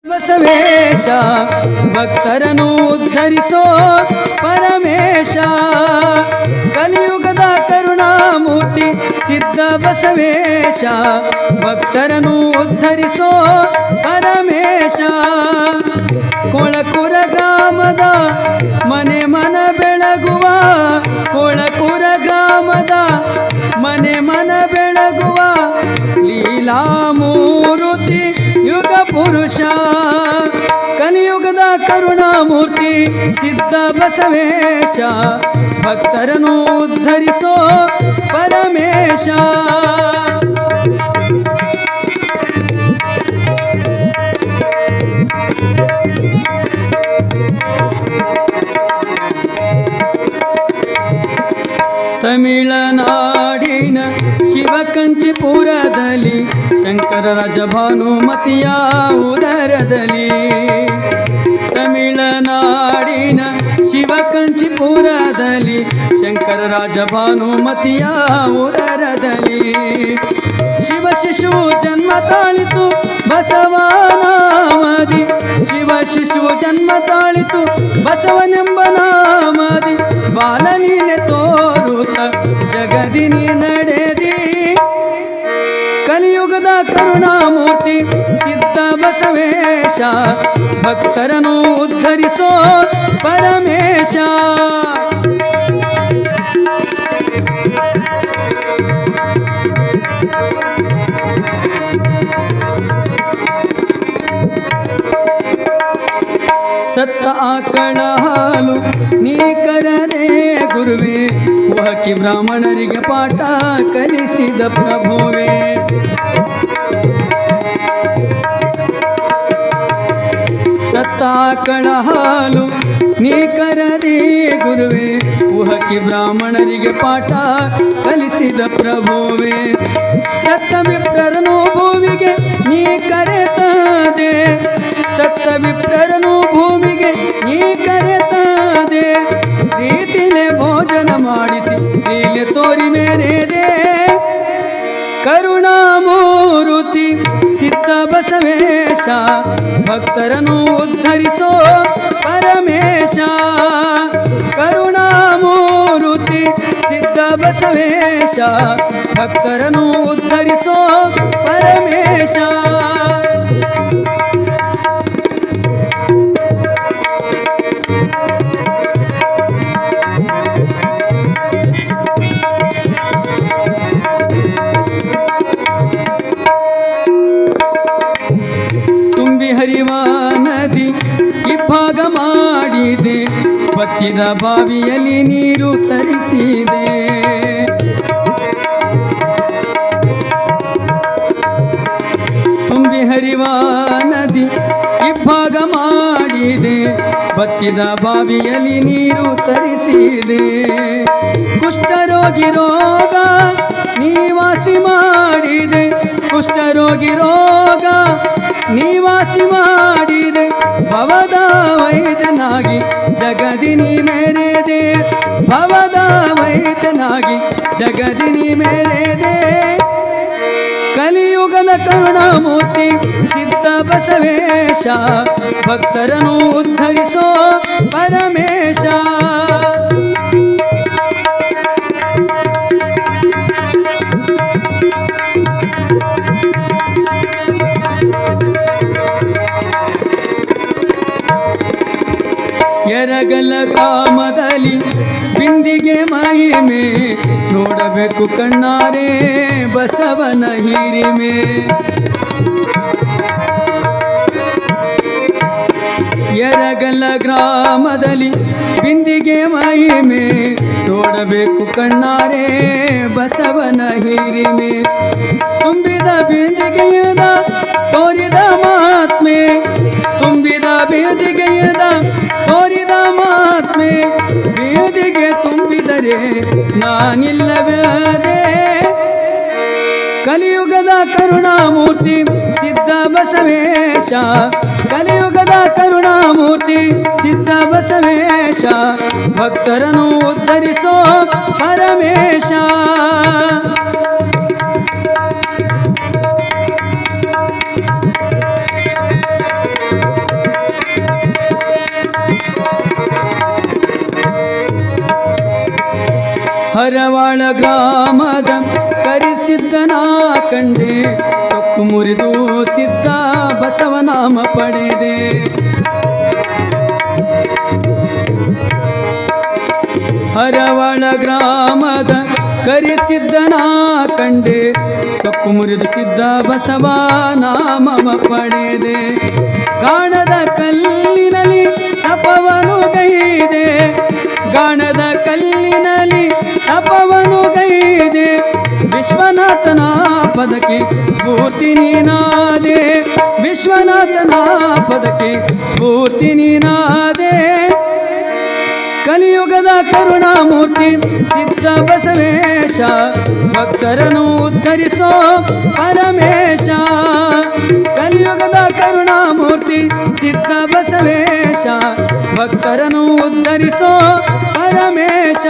ಬಸವೇಶ ಭಕ್ತರನ್ನು ಉದ್ಧರಿಸೋ ಪರಮೇಶ ಕಲಿಯುಗದ ಕರುಣಾಮೂರ್ತಿ ಸಿದ್ಧ ಬಸವೇಶ ಭಕ್ತರನ್ನು ಉದ್ಧರಿಸೋ ಪರಮೇಶ ಕೊಳಕುರ ಗ್ರಾಮದ ಮನೆ ಮನ ಬೆಳಗುವ ಕೊಳಕುರ ಗ್ರಾಮದ ಮನೆ ಮನ ಬೆಳಗುವ ಲೀಲಾಮೂರ್ತಿ ಯುಗ ಪುರುಷ ಕಲಿಯುಗದ ಕರುಣಾಮೂರ್ತಿ ಸಿದ್ಧ ಬಸವೇಶ ಭಕ್ತರನ್ನು ಉದ್ಧರಿಸೋ ಪರಮೇಶ ತಮಿಳುನಾಡಿನ ಶಿವಕಂಚಿಪುರದಲ್ಲಿ ಶಂಕರರಾಜ ಭಾನುಮತಿಯ ಉದರದಲ್ಲಿ ತಮಿಳುನಾಡಿನ ಶಿವಕಂಚಿಪುರದಲ್ಲಿ ಶಂಕರರಾಜ ಭಾನುಮತಿಯ ಉದರದಲ್ಲಿ ಶಿವ ಶಿಶು ಜನ್ಮ ತಾಳಿತು ಬಸವನಾಮದಿ ಶಿವ ಶಿಶು ಜನ್ಮ ತಾಳಿತು ಬಸವನೆಂಬ ನಾಮದಿ ಬಾಲಲೀಲೆ ತೋರುತ್ತ ಜಗದಿನಿ ನಡೆದಿ ಕಲಿಯುಗದ ಕರುಣಾಮೂರ್ತಿ ಸಿದ್ಧ ಬಸವೇಶ ಭಕ್ತರನ್ನು ಉದ್ಧರಿಸೋ ಪರಮೇಶ ಸತ್ತ ಆಕಳ ಹಾಲು ನೀ ಕರದೆ ಗುರುವೇ ವಾಕಿ ಬ್ರಾಹ್ಮಣರಿಗೆ ಪಾಠ ಕಲಿಸಿದ ಪ್ರಭುವೇ ಸತ್ತ ಆಕಳ ಹಾಲು ನೀ ಕರದೆ ಗುರುವೇ ಉಹಕಿ ಬ್ರಾಹ್ಮಣರಿಗೆ ಪಾಠ ಕಲಿಸಿದ ಪ್ರಭುವೇ ಸತ್ತ ವಿಪ್ರರನು ಭೂಮಿಗೆ ನೀ ಕರೆತದೆ ಸತ್ತ ವಿಪ್ರರನು ಭೂಮಿಗೆ ನೀ ಕರೆತದೆ ಪ್ರೀತಿಲೆ ಭೋಜನ ಮಾಡಿಸಿ ಲೀಲೆ ತೋರಿ ಮೇರೆದೆ ಕರುಣಾಮೂರ್ತಿ ಸಿದ್ಧ ಬಸವೇಶ ಭಕ್ತರನ್ನು ಉದ್ಧರಿಸೋ ಪರಮೇಶ ಕರುಣಾಮೂರ್ತಿ ಸಿದ್ಧ ಬಸವೇಶ ಭಕ್ತರನ್ನು ಉದ್ಧರಿಸೋ ಪರಮೇಶ ಹರಿವ ನದಿ ಇಬ್ಬಾಗ ಮಾಡಿದೆ ಬತ್ತಿದ ಬಾವಿಯಲ್ಲಿ ನೀರು ತರಿಸಿದೆ ತುಂಬಿ ಹರಿವ ನದಿ ಇಬ್ಬಾಗ ಮಾಡಿದೆ ಬತ್ತಿದ ಬಾವಿಯಲ್ಲಿ ನೀರು ತರಿಸಿದೆ ಕುಷ್ಠರೋಗಿ ರೋಗ ನಿವಾಸಿ ಮಾಡಿದೆ ಕುಷ್ಠರೋಗಿ ರೋಗ ನಿವಾಸಿ ಮಾಡಿದೆ ಭವದ ವೈದ್ಯನಾಗಿ ಜಗದಿನಿ ಮೇರೆದೆ ಭವದ ವೈದ್ಯನಾಗಿ ಜಗದಿನಿ ಮೇರೆದೆ ಕಲಿಯುಗದ ಕರುಣಾಮೂರ್ತಿ ಸಿದ್ಧ ಬಸವೇಶ ಭಕ್ತರನ್ನು ಉದ್ಧರಿಸೋ ಪರಮೇಶ ಎರಗಲ ಗ್ರಾಮದಲ್ಲಿ ಬಿಂದಿಗೆ ಮಹಿಮೆ ನೋಡಬೇಕು ಕಣ್ಣಾರೆ ಬಸವನ ಹಿರಿಮೆ ಎರಗಲ ಗ್ರಾಮದಲ್ಲಿ ಬಿಂದಿಗೆ ಮಹಿಮೆ ನೋಡಬೇಕು ಕಣ್ಣಾರೆ ಬಸವನ ಹಿರಿಮೆ ತುಂಬಿದ ಬಿಂದಿಗೆಯದ ತೋರಿದ ಮಹಾತ್ಮೆ ತುಂಬಿದ ಬೇದಿಗೆಯದ ತೋರಿದ ಮಹಾತ್ಮೆ ಬೇದಿಗೆ ತುಂಬಿದರೆ ನಾನಿಲ್ಲವೇ ಕಲಿಯುಗದ ಕರುಣಾಮೂರ್ತಿ ಸಿದ್ಧ ಬಸವೇಶ ಕಲಿಯುಗದ ಕರುಣಾಮೂರ್ತಿ ಸಿದ್ಧ ಬಸವೇಶ ಭಕ್ತರನ್ನು ಉದ್ಧರಿಸೋ ಪರಮೇಶ ಹರವಾಳ ಗ್ರಾಮದ ಕರಿಸಿದ್ದನ ಕಂಡೆ ಸೊಕ್ಕು ಮುರಿದು ಸಿದ್ಧ ಬಸವನಾಮ ಪಡೆದೆ. ಹರವಾಳ ಗ್ರಾಮದ ಕರಿಸಿದ್ದನ ಕಂಡೆ ಸೊಕ್ಕು ಮುರಿದು ಸಿದ್ಧ ಬಸವ ನಾಮವ ಪಡೆದೆ. ಗಾಣದ ಕಲ್ಲಿನಲ್ಲಿ ತಪವನು ಗೈದೆ, ಗಾಣದ ಕಲ್ಲಿನಲ್ಲಿ ತಪವನು ಗೈದೆ. ವಿಶ್ವನಾಥನ ಪದಕ್ಕೆ ಸ್ಫೂರ್ತಿ ನೀನಾದೆ, ವಿಶ್ವನಾಥನ ಪದಕ್ಕೆ ಸ್ಫೂರ್ತಿ ನೀನಾದೆ. ಕಲಿಯುಗದ ಕರುಣಾಮೂರ್ತಿ ಸಿದ್ಧ ಬಸವೇಶ, ಭಕ್ತರನ್ನು ಉದ್ಧರಿಸೋ ಪರಮೇಶ. ಕಲಿಯುಗದ ಕರುಣಾಮೂರ್ತಿ ಸಿದ್ಧ ಬಸವೇಶ, ಭಕ್ತರನ್ನು ಉದ್ಧರಿಸೋ ಪರಮೇಶ.